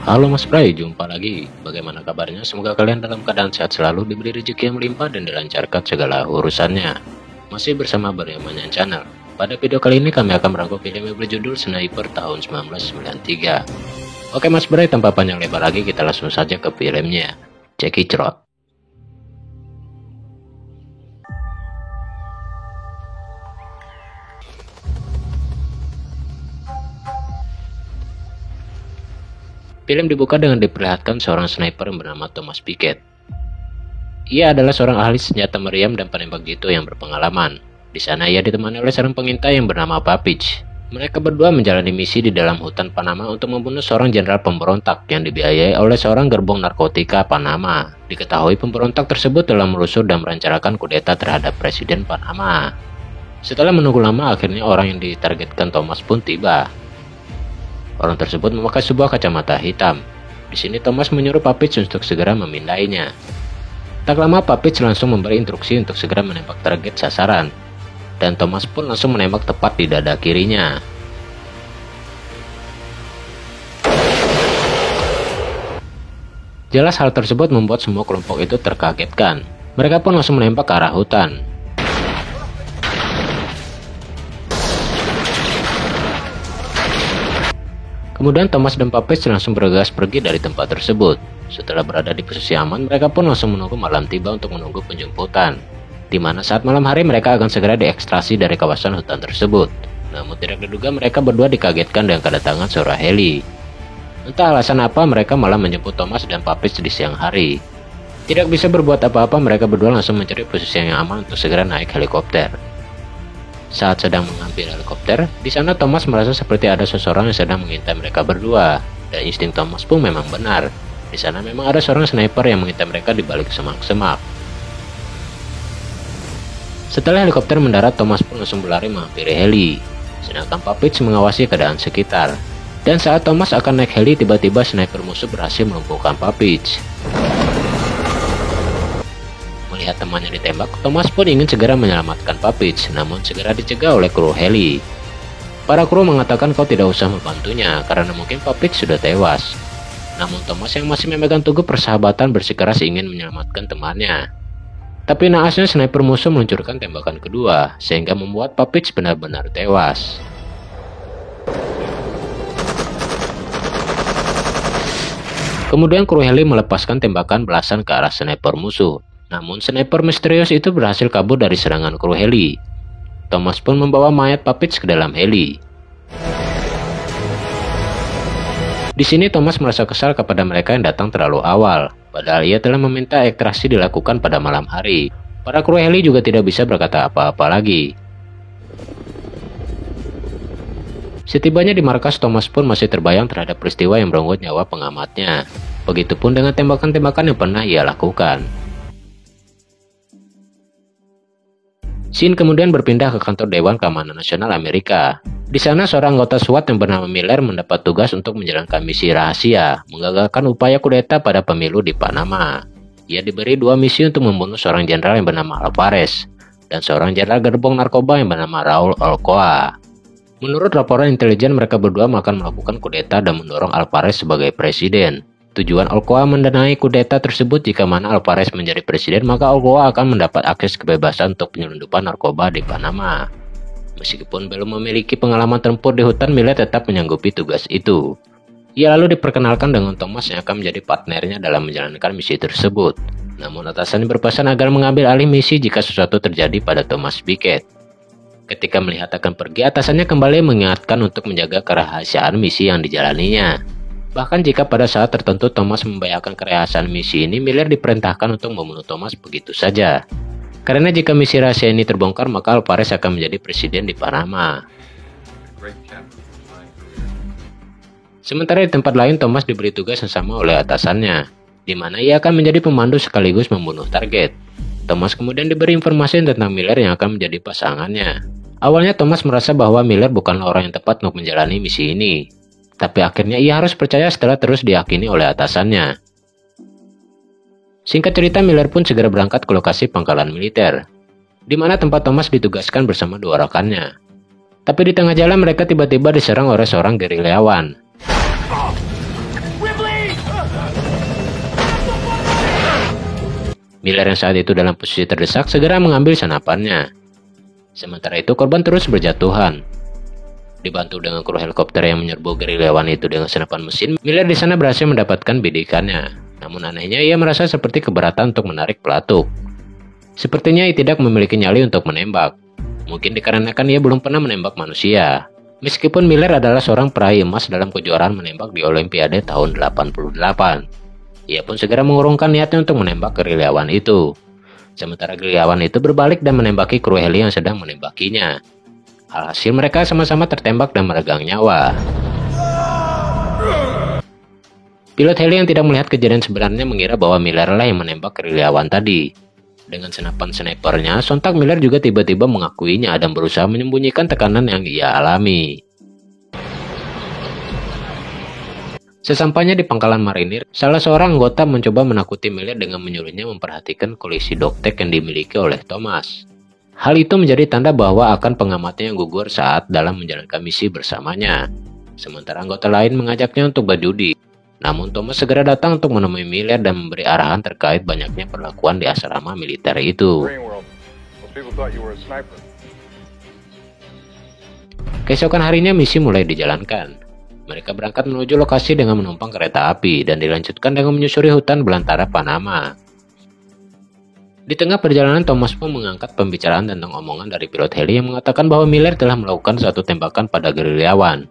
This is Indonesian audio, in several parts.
Halo Mas Bray, jumpa lagi. Bagaimana kabarnya? Semoga kalian dalam keadaan sehat selalu, diberi rezeki yang melimpah dan dilancarkan segala urusannya. Masih bersama Baryamanyan Channel. Pada video kali ini kami akan merangkum film yang berjudul Sniper tahun 1993. Oke Mas Bray, tanpa panjang lebar lagi kita langsung saja ke filmnya. Check it out. Film dibuka dengan diperlihatkan seorang sniper yang bernama Thomas Pickett. Ia adalah seorang ahli senjata meriam dan penembak jitu yang berpengalaman. Di sana ia ditemani oleh seorang pengintai yang bernama Papich. Mereka berdua menjalani misi di dalam hutan Panama untuk membunuh seorang jenderal pemberontak yang dibiayai oleh seorang gerbong narkotika Panama. Diketahui pemberontak tersebut telah melusur dan merencanakan kudeta terhadap Presiden Panama. Setelah menunggu lama, akhirnya orang yang ditargetkan Thomas pun tiba. Orang tersebut memakai sebuah kacamata hitam. Di sini Thomas menyuruh Papich untuk segera memindainya. Tak lama Papich langsung memberi instruksi untuk segera menembak target sasaran. Dan Thomas pun langsung menembak tepat di dada kirinya. Jelas hal tersebut membuat semua kelompok itu terkagetkan. Mereka pun langsung menembak ke arah hutan. Kemudian Thomas dan Papich langsung bergegas pergi dari tempat tersebut. Setelah berada di posisi aman, mereka pun langsung menunggu malam tiba untuk menunggu penjemputan. Di mana saat malam hari mereka akan segera diekstrasi dari kawasan hutan tersebut. Namun tidak diduga mereka berdua dikagetkan dengan kedatangan seorang heli. Entah alasan apa mereka malah menjemput Thomas dan Papich di siang hari. Tidak bisa berbuat apa-apa, mereka berdua langsung mencari posisi yang aman untuk segera naik helikopter. Saat sedang mengambil helikopter, di sana Thomas merasa seperti ada seseorang yang sedang mengintai mereka berdua. Dan insting Thomas pun memang benar. Di sana memang ada seorang sniper yang mengintai mereka di balik semak-semak. Setelah helikopter mendarat, Thomas pun langsung berlari menghampiri heli. Sedangkan Papich mengawasi keadaan sekitar. Dan saat Thomas akan naik heli, tiba-tiba sniper musuh berhasil melumpuhkan Papich. Melihat temannya ditembak, Thomas pun ingin segera menyelamatkan Papich, namun segera dicegah oleh kru heli. Para kru mengatakan kau tidak usah membantunya, karena mungkin Papich sudah tewas. Namun Thomas yang masih memegang teguh persahabatan bersikeras ingin menyelamatkan temannya. Tapi naasnya sniper musuh meluncurkan tembakan kedua, sehingga membuat Papich benar-benar tewas. Kemudian kru heli melepaskan tembakan belasan ke arah sniper musuh. Namun sniper misterius itu berhasil kabur dari serangan kru heli. Thomas pun membawa mayat Papich ke dalam heli. Di sini Thomas merasa kesal kepada mereka yang datang terlalu awal, padahal ia telah meminta ekstraksi dilakukan pada malam hari. Para kru heli juga tidak bisa berkata apa-apa lagi. Setibanya di markas, Thomas pun masih terbayang terhadap peristiwa yang merenggut nyawa pengamatnya. Begitupun dengan tembakan-tembakan yang pernah ia lakukan. Scene kemudian berpindah ke kantor Dewan Keamanan Nasional Amerika. Di sana seorang anggota SWAT yang bernama Miller mendapat tugas untuk menjalankan misi rahasia, menggagalkan upaya kudeta pada pemilu di Panama. Ia diberi 2 misi untuk membunuh seorang jenderal yang bernama Alvarez dan seorang jenderal gerbong narkoba yang bernama Raul Alcoa. Menurut laporan intelijen, mereka berdua akan melakukan kudeta dan mendorong Alvarez sebagai presiden. Tujuan Alcoa mendanai kudeta tersebut. Jika mana Alvarez menjadi presiden, maka Alcoa akan mendapat akses kebebasan untuk penyelundupan narkoba di Panama. Meskipun belum memiliki pengalaman tempur di hutan, Miller tetap menyanggupi tugas itu. Ia lalu diperkenalkan dengan Thomas yang akan menjadi partnernya dalam menjalankan misi tersebut. Namun atasannya berpesan agar mengambil alih misi jika sesuatu terjadi pada Thomas Pickett. Ketika melihat akan pergi, atasannya kembali mengingatkan untuk menjaga kerahasiaan misi yang dijalaninya. Bahkan jika pada saat tertentu Thomas membayangkan kerahasiaan misi ini, Miller diperintahkan untuk membunuh Thomas begitu saja. Karena jika misi rahasia ini terbongkar, maka Alvarez akan menjadi presiden di Panama. Sementara di tempat lain, Thomas diberi tugas yang sama oleh atasannya, di mana ia akan menjadi pemandu sekaligus membunuh target. Thomas kemudian diberi informasi tentang Miller yang akan menjadi pasangannya. Awalnya Thomas merasa bahwa Miller bukanlah orang yang tepat untuk menjalani misi ini. Tapi akhirnya ia harus percaya setelah terus diyakini oleh atasannya. Singkat cerita, Miller pun segera berangkat ke lokasi pangkalan militer, di mana tempat Thomas ditugaskan bersama 2 rekannya. Tapi di tengah jalan mereka tiba-tiba diserang oleh seorang gerilyawan. Miller yang saat itu dalam posisi terdesak segera mengambil senapannya. Sementara itu korban terus berjatuhan. Dibantu dengan kru helikopter yang menyerbu gerilyawan itu dengan senapan mesin, Miller di sana berhasil mendapatkan bidikannya. Namun anehnya ia merasa seperti keberatan untuk menarik pelatuk. Sepertinya ia tidak memiliki nyali untuk menembak. Mungkin dikarenakan ia belum pernah menembak manusia. Meskipun Miller adalah seorang peraih emas dalam kejuaraan menembak di Olimpiade tahun 88. Ia pun segera mengurungkan niatnya untuk menembak gerilyawan itu. Sementara gerilyawan itu berbalik dan menembaki kru heli yang sedang menembakinya. Alhasil mereka sama-sama tertembak dan meregang nyawa. Pilot heli yang tidak melihat kejadian sebenarnya mengira bahwa Miller lah yang menembak gerilyawan tadi. Dengan senapan snipernya, sontak Miller juga tiba-tiba mengakuinya dan berusaha menyembunyikan tekanan yang ia alami. Sesampainya di pangkalan marinir, salah seorang anggota mencoba menakuti Miller dengan menyuruhnya memperhatikan kondisi doktek yang dimiliki oleh Thomas. Hal itu menjadi tanda bahwa akan pengamatnya yang gugur saat dalam menjalankan misi bersamanya. Sementara anggota lain mengajaknya untuk berjudi. Namun Thomas segera datang untuk menemui Miller dan memberi arahan terkait banyaknya perlakuan di asrama militer itu. Keesokan harinya misi mulai dijalankan. Mereka berangkat menuju lokasi dengan menumpang kereta api dan dilanjutkan dengan menyusuri hutan belantara Panama. Di tengah perjalanan, Thomas pun mengangkat pembicaraan tentang omongan dari pilot heli yang mengatakan bahwa Miller telah melakukan suatu tembakan pada gerilyawan.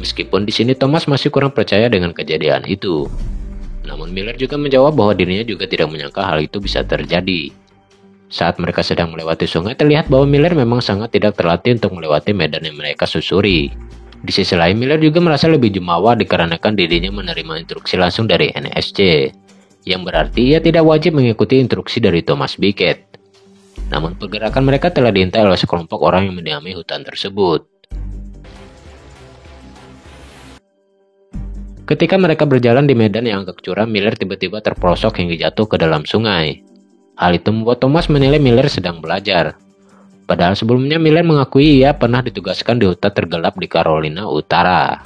Meskipun di sini Thomas masih kurang percaya dengan kejadian itu. Namun Miller juga menjawab bahwa dirinya juga tidak menyangka hal itu bisa terjadi. Saat mereka sedang melewati sungai, terlihat bahwa Miller memang sangat tidak terlatih untuk melewati medan yang mereka susuri. Di sisi lain, Miller juga merasa lebih jumawa dikarenakan dirinya menerima instruksi langsung dari NSC, yang berarti ia tidak wajib mengikuti instruksi dari Thomas Beckett. Namun pergerakan mereka telah diintai oleh sekelompok orang yang mendiami hutan tersebut. Ketika mereka berjalan di medan yang agak curam, Miller tiba-tiba terperosok hingga jatuh ke dalam sungai. Hal itu membuat Thomas menilai Miller sedang belajar. Padahal sebelumnya Miller mengakui ia pernah ditugaskan di hutan tergelap di Carolina Utara.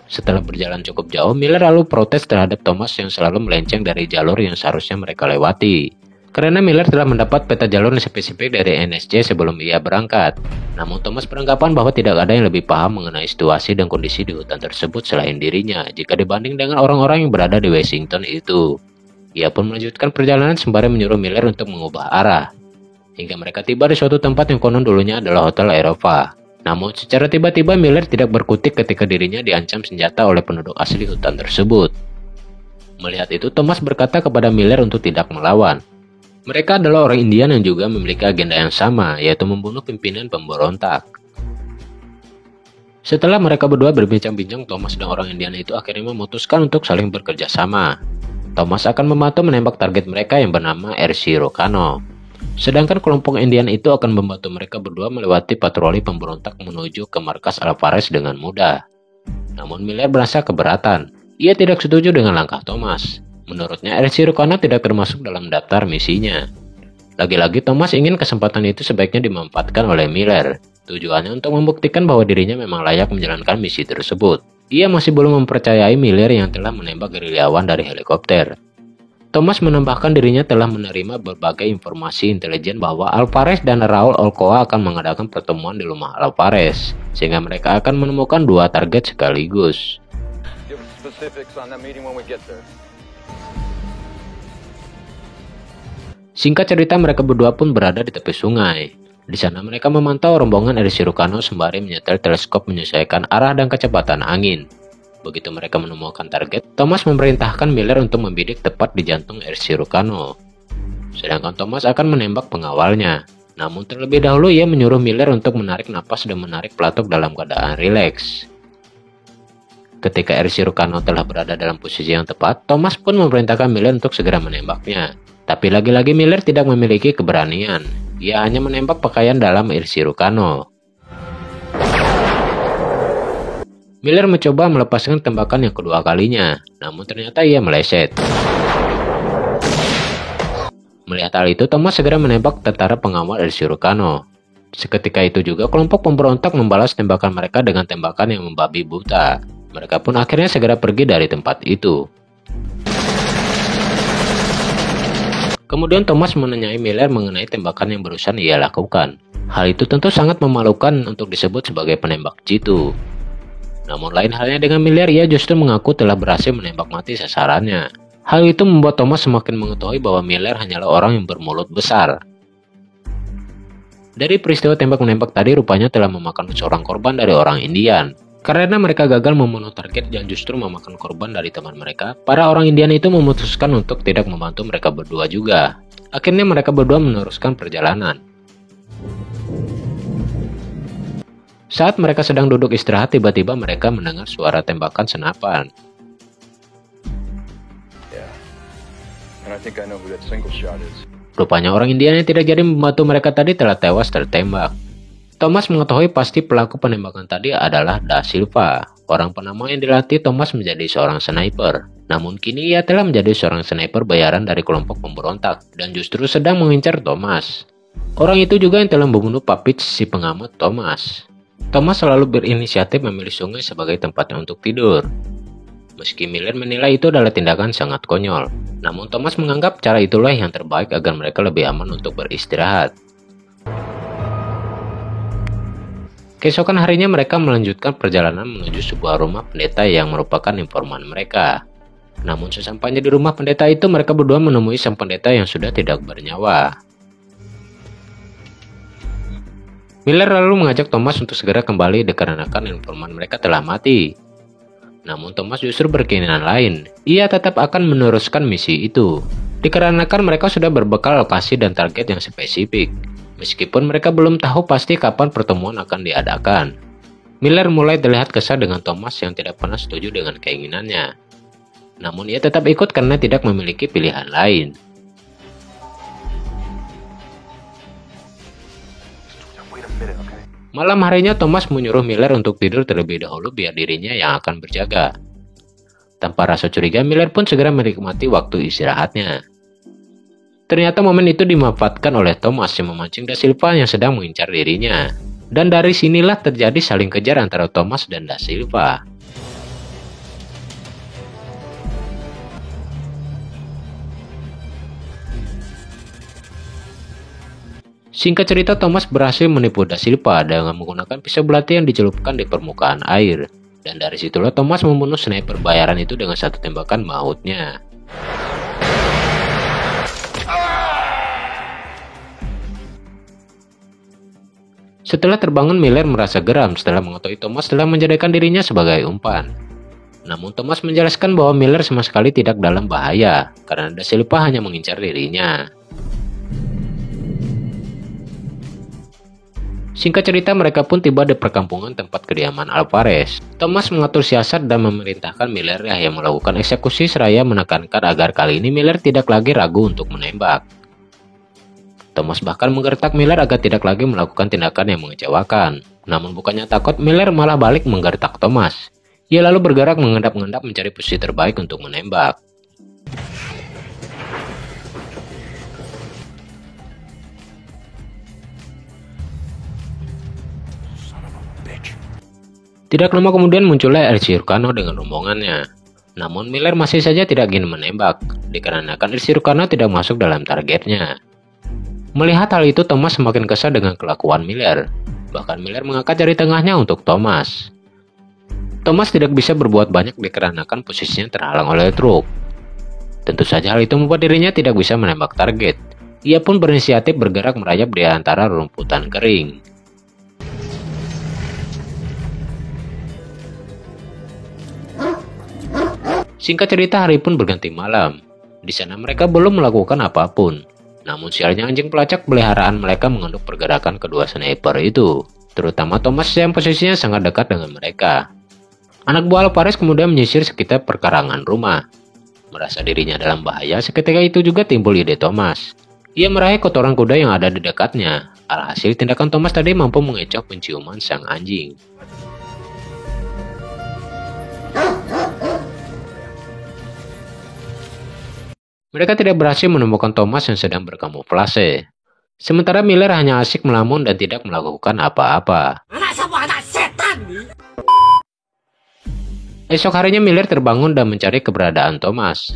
Setelah berjalan cukup jauh, Miller lalu protes terhadap Thomas yang selalu melenceng dari jalur yang seharusnya mereka lewati. Karena Miller telah mendapat peta jalur yang spesifik dari NSC sebelum ia berangkat. Namun Thomas beranggapan bahwa tidak ada yang lebih paham mengenai situasi dan kondisi di hutan tersebut selain dirinya jika dibanding dengan orang-orang yang berada di Washington itu. Ia pun melanjutkan perjalanan sembari menyuruh Miller untuk mengubah arah. Hingga mereka tiba di suatu tempat yang konon dulunya adalah Hotel Eropa. Namun secara tiba-tiba Miller tidak berkutik ketika dirinya diancam senjata oleh penduduk asli hutan tersebut. Melihat itu, Thomas berkata kepada Miller untuk tidak melawan. Mereka adalah orang Indian yang juga memiliki agenda yang sama, yaitu membunuh pimpinan pemberontak. Setelah mereka berdua berbincang-bincang, Thomas dan orang Indian itu akhirnya memutuskan untuk saling bekerja sama. Thomas akan membantu menembak target mereka yang bernama R.C. Rocano. Sedangkan kelompok Indian itu akan membantu mereka berdua melewati patroli pemberontak menuju ke markas Alvarez dengan mudah. Namun Miller merasa keberatan. Ia tidak setuju dengan langkah Thomas. Menurutnya, R.C. Rocano tidak termasuk dalam daftar misinya. Lagi-lagi Thomas ingin kesempatan itu sebaiknya dimanfaatkan oleh Miller. Tujuannya untuk membuktikan bahwa dirinya memang layak menjalankan misi tersebut. Ia masih belum mempercayai Miller yang telah menembak gerilyawan dari helikopter. Thomas menambahkan dirinya telah menerima berbagai informasi intelijen bahwa Alvarez dan Raul Alcoa akan mengadakan pertemuan di rumah Alvarez, sehingga mereka akan menemukan dua target sekaligus. Singkat cerita, mereka berdua pun berada di tepi sungai. Di sana mereka memantau rombongan R.C. Rocano sembari menyetel teleskop menyesuaikan arah dan kecepatan angin. Begitu mereka menemukan target, Thomas memerintahkan Miller untuk membidik tepat di jantung R.C. Rocano. Sedangkan Thomas akan menembak pengawalnya. Namun terlebih dahulu ia menyuruh Miller untuk menarik napas dan menarik pelatuk dalam keadaan rileks. Ketika R.C. Rocano telah berada dalam posisi yang tepat, Thomas pun memerintahkan Miller untuk segera menembaknya. Tapi lagi-lagi Miller tidak memiliki keberanian. Ia hanya menembak pakaian dalam R.C. Rocano. Miller mencoba melepaskan tembakan yang kedua kalinya, namun ternyata ia meleset. Melihat hal itu, Thomas segera menembak tentara pengawal R.C. Rocano. Seketika itu juga kelompok pemberontak membalas tembakan mereka dengan tembakan yang membabi buta. Mereka pun akhirnya segera pergi dari tempat itu. Kemudian Thomas menanyai Miller mengenai tembakan yang barusan ia lakukan. Hal itu tentu sangat memalukan untuk disebut sebagai penembak jitu. Namun lain halnya dengan Miller, ia justru mengaku telah berhasil menembak mati sasarannya. Hal itu membuat Thomas semakin mengetahui bahwa Miller hanyalah orang yang bermulut besar. Dari peristiwa tembak-menembak tadi rupanya telah memakan seorang korban dari orang Indian. Karena mereka gagal memenuhi target dan justru memakan korban dari teman mereka, para orang Indian itu memutuskan untuk tidak membantu mereka berdua juga. Akhirnya mereka berdua meneruskan perjalanan. Saat mereka sedang duduk istirahat, tiba-tiba mereka mendengar suara tembakan senapan. Rupanya orang Indian yang tidak jadi membantu mereka tadi telah tewas tertembak. Thomas mengetahui pasti pelaku penembakan tadi adalah Da Silva, orang penama yang dilatih Thomas menjadi seorang sniper. Namun kini ia telah menjadi seorang sniper bayaran dari kelompok pemberontak dan justru sedang mengincar Thomas. Orang itu juga yang telah membunuh Papich, si pengamat Thomas. Thomas selalu berinisiatif memilih sungai sebagai tempatnya untuk tidur. Meski Miller menilai itu adalah tindakan sangat konyol, namun Thomas menganggap cara itulah yang terbaik agar mereka lebih aman untuk beristirahat. Keesokan harinya mereka melanjutkan perjalanan menuju sebuah rumah pendeta yang merupakan informan mereka. Namun sesampainya di rumah pendeta itu mereka berdua menemui sang pendeta yang sudah tidak bernyawa. Miller lalu mengajak Thomas untuk segera kembali dikarenakan informan mereka telah mati. Namun Thomas justru berkeinginan lain. Ia tetap akan meneruskan misi itu, dikarenakan mereka sudah berbekal lokasi dan target yang spesifik. Meskipun mereka belum tahu pasti kapan pertemuan akan diadakan. Miller mulai terlihat kesal dengan Thomas yang tidak pernah setuju dengan keinginannya. Namun ia tetap ikut karena tidak memiliki pilihan lain. Malam harinya Thomas menyuruh Miller untuk tidur terlebih dahulu biar dirinya yang akan berjaga. Tanpa rasa curiga, Miller pun segera menikmati waktu istirahatnya. Ternyata momen itu dimanfaatkan oleh Thomas yang memancing Da Silva yang sedang mengincar dirinya. Dan dari sinilah terjadi saling kejar antara Thomas dan Da Silva. Singkat cerita, Thomas berhasil menipu Da Silva dengan menggunakan pisau belati yang dicelupkan di permukaan air. Dan dari situlah Thomas membunuh sniper bayaran itu dengan satu tembakan mautnya. Setelah terbangun, Miller merasa geram setelah mengetahui Thomas telah menjadikan dirinya sebagai umpan. Namun Thomas menjelaskan bahwa Miller sama sekali tidak dalam bahaya, karena Da Silva hanya mengincar dirinya. Singkat cerita, mereka pun tiba di perkampungan tempat kediaman Alvarez. Thomas mengatur siasat dan memerintahkan Miller yang melakukan eksekusi seraya menekankan agar kali ini Miller tidak lagi ragu untuk menembak. Thomas bahkan menggertak Miller agar tidak lagi melakukan tindakan yang mengecewakan. Namun bukannya takut, Miller malah balik menggertak Thomas. Ia lalu bergerak mengendap-endap mencari posisi terbaik untuk menembak. Tidak lama kemudian muncullah El Cirujano dengan rombongannya. Namun Miller masih saja tidak ingin menembak, dikarenakan El Cirujano tidak masuk dalam targetnya. Melihat hal itu, Thomas semakin kesal dengan kelakuan Miller. Bahkan Miller mengangkat jari tengahnya untuk Thomas. Thomas tidak bisa berbuat banyak dikarenakan posisinya terhalang oleh truk. Tentu saja hal itu membuat dirinya tidak bisa menembak target. Ia pun berinisiatif bergerak merayap di antara rumputan kering. Singkat cerita, hari pun berganti malam. Di sana mereka belum melakukan apapun. Namun sialnya anjing pelacak peliharaan mereka mengenduk pergerakan kedua sniper itu, terutama Thomas yang posisinya sangat dekat dengan mereka. Anak buah Alvarez kemudian menyisir sekitar perkarangan rumah. Merasa dirinya dalam bahaya, seketika itu juga timbul ide Thomas. Ia meraih kotoran kuda yang ada di dekatnya. Alhasil tindakan Thomas tadi mampu mengecoh penciuman sang anjing. Mereka tidak berhasil menemukan Thomas yang sedang berkamuflase. Sementara Miller hanya asik melamun dan tidak melakukan apa-apa. Esok harinya Miller terbangun dan mencari keberadaan Thomas.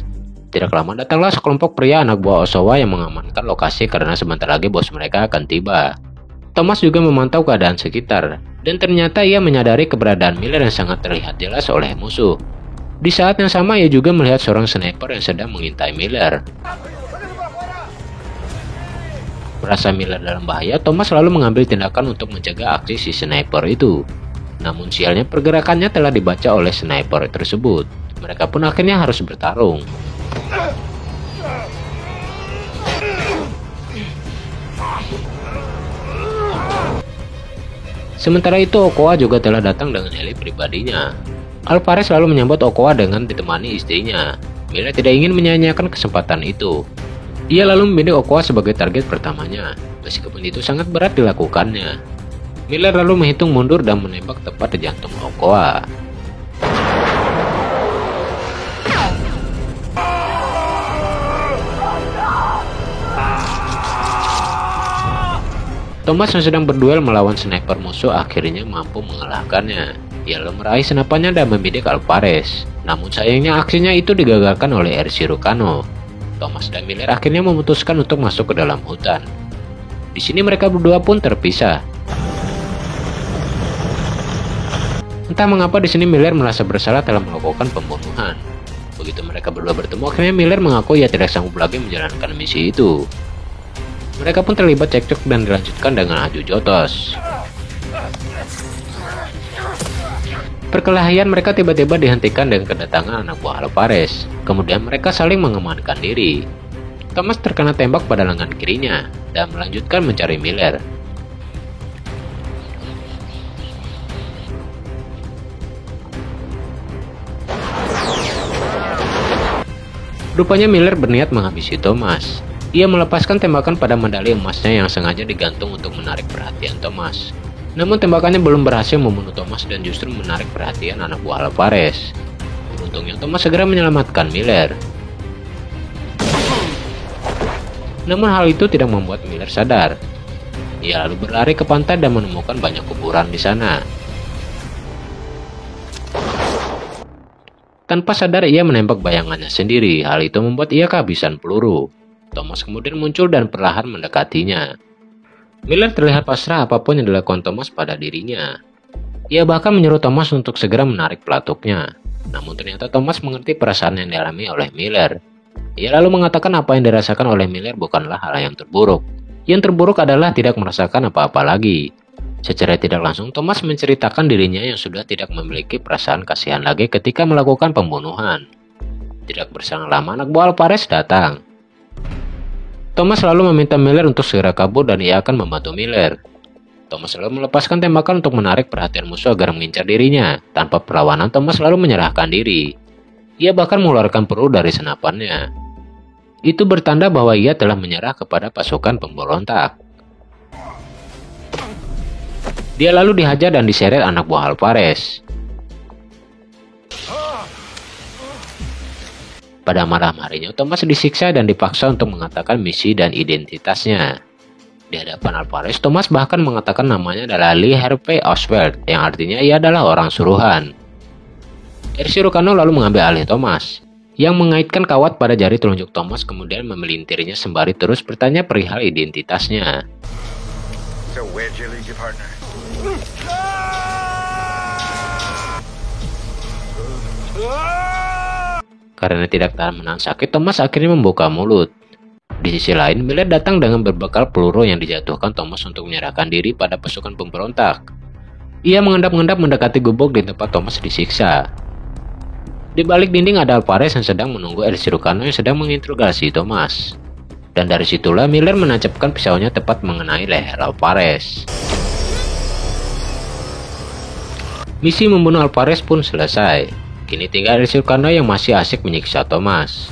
Tidak lama datanglah sekelompok pria anak buah Ozawa yang mengamankan lokasi karena sebentar lagi bos mereka akan tiba. Thomas juga memantau keadaan sekitar, dan ternyata ia menyadari keberadaan Miller yang sangat terlihat jelas oleh musuh. Di saat yang sama ia juga melihat seorang sniper yang sedang mengintai Miller. Merasa Miller dalam bahaya, Thomas lalu mengambil tindakan untuk mencegah aksi si sniper itu. Namun sialnya pergerakannya telah dibaca oleh sniper tersebut. Mereka pun akhirnya harus bertarung. Sementara itu Okoa juga telah datang dengan heli pribadinya. Alvarez lalu menyambut Okoa dengan ditemani istrinya. Miller tidak ingin menyia-nyiakan kesempatan itu. Ia lalu memilih Okoa sebagai target pertamanya, meskipun itu sangat berat dilakukannya. Miller lalu menghitung mundur dan menembak tepat di jantung Okoa. Thomas yang sedang berduel melawan sniper musuh akhirnya mampu mengalahkannya. Ia lalu meraih senapannya dan membidik Alvarez. Namun sayangnya aksinya itu digagalkan oleh Ershiro Kano. Thomas dan Miller akhirnya memutuskan untuk masuk ke dalam hutan. Di sini mereka berdua pun terpisah. Entah mengapa di sini Miller merasa bersalah telah melakukan pembunuhan. Begitu mereka berdua bertemu, akhirnya Miller mengaku ia tidak sanggup lagi menjalankan misi itu. Mereka pun terlibat cekcok dan dilanjutkan dengan adu jotos. Perkelahian mereka tiba-tiba dihentikan dengan kedatangan anak buah Alvarez. Kemudian mereka saling mengamankan diri. Thomas terkena tembak pada lengan kirinya dan melanjutkan mencari Miller. Rupanya Miller berniat menghabisi Thomas. Ia melepaskan tembakan pada medali emasnya yang sengaja digantung untuk menarik perhatian Thomas. Namun tembakannya belum berhasil membunuh Thomas dan justru menarik perhatian anak buah Alvarez. Beruntungnya Thomas segera menyelamatkan Miller. Namun hal itu tidak membuat Miller sadar. Ia lalu berlari ke pantai dan menemukan banyak kuburan di sana. Tanpa sadar ia menembak bayangannya sendiri. Hal itu membuat ia kehabisan peluru. Thomas kemudian muncul dan perlahan mendekatinya. Miller terlihat pasrah apapun yang dilakukan Thomas pada dirinya. Ia bahkan menyuruh Thomas untuk segera menarik pelatuknya. Namun ternyata Thomas mengerti perasaan yang dialami oleh Miller. Ia lalu mengatakan apa yang dirasakan oleh Miller bukanlah hal yang terburuk. Yang terburuk adalah tidak merasakan apa-apa lagi. Secara tidak langsung Thomas menceritakan dirinya yang sudah tidak memiliki perasaan kasihan lagi ketika melakukan pembunuhan. Tidak berselang lama anak buah Alvarez datang. Thomas lalu meminta Miller untuk segera kabur dan ia akan membantu Miller. Thomas lalu melepaskan tembakan untuk menarik perhatian musuh agar mengincar dirinya. Tanpa perlawanan, Thomas lalu menyerahkan diri. Ia bahkan mengeluarkan peluru dari senapannya. Itu bertanda bahwa ia telah menyerah kepada pasukan pemberontak. Dia lalu dihajar dan diseret anak buah Alvarez. Pada malam harinya, Thomas disiksa dan dipaksa untuk mengatakan misi dan identitasnya. Di hadapan Alvarez, Thomas bahkan mengatakan namanya adalah Lee Harvey Oswald, yang artinya ia adalah orang suruhan. Ershiro Kano lalu mengambil alih Thomas, yang mengaitkan kawat pada jari telunjuk Thomas kemudian memelintirnya sembari terus bertanya perihal identitasnya. So where'd you leave your partner? Karena tidak tahan menahan sakit, Thomas akhirnya membuka mulut. Di sisi lain, Miller datang dengan berbekal peluru yang dijatuhkan Thomas untuk menyerahkan diri pada pasukan pemberontak. Ia mengendap-endap mendekati gubuk di tempat Thomas disiksa. Di balik dinding ada Alvarez yang sedang menunggu Ershiro Kano yang sedang menginterogasi Thomas. Dan dari situlah Miller menancapkan pisaunya tepat mengenai leher Alvarez. Misi membunuh Alvarez pun selesai. Kini tinggal Ershiro Kano yang masih asik menyiksa Thomas.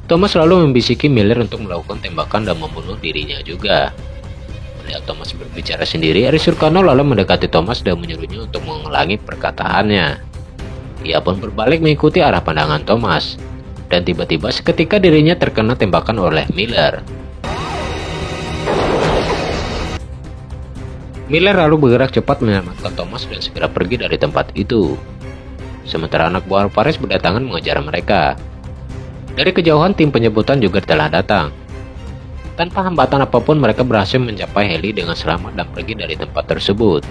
Thomas lalu membisiki Miller untuk melakukan tembakan dan membunuh dirinya juga. Melihat Thomas berbicara sendiri, Ershiro Kano lalu mendekati Thomas dan menyuruhnya untuk mengulangi perkataannya. Ia pun berbalik mengikuti arah pandangan Thomas. Dan tiba-tiba seketika dirinya terkena tembakan oleh Miller. Miller lalu bergerak cepat menyelamatkan Thomas dan segera pergi dari tempat itu. sementara anak buah Alvarez berdatangan mengejar mereka. Dari kejauhan tim penjemputan juga telah datang. Tanpa hambatan apapun mereka berhasil mencapai heli dengan selamat dan pergi dari tempat tersebut.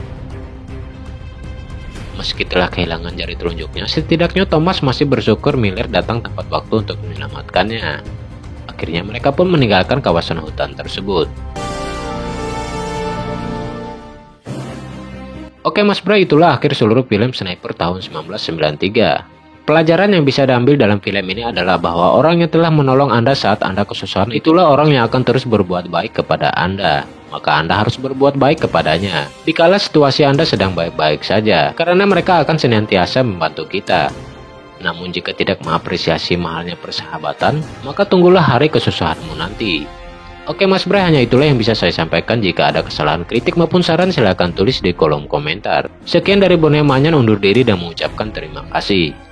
Meski telah kehilangan jari telunjuknya, setidaknya Thomas masih bersyukur Miller datang tepat waktu untuk menyelamatkannya. Akhirnya mereka pun meninggalkan kawasan hutan tersebut. Oke Mas Bray, itulah akhir seluruh film Sniper tahun 1993. Pelajaran yang bisa diambil dalam film ini adalah bahwa orang yang telah menolong Anda saat Anda kesusahan itulah orang yang akan terus berbuat baik kepada Anda. Maka Anda harus berbuat baik kepadanya dikala situasi Anda sedang baik-baik saja, karena mereka akan senantiasa membantu kita. Namun jika tidak mengapresiasi mahalnya persahabatan, maka tunggulah hari kesusahanmu nanti. Oke Mas Bray, hanya itulah yang bisa saya sampaikan. Jika ada kesalahan, kritik maupun saran silahkan tulis di kolom komentar. Sekian dari Boneo Manyan, undur diri dan mengucapkan terima kasih.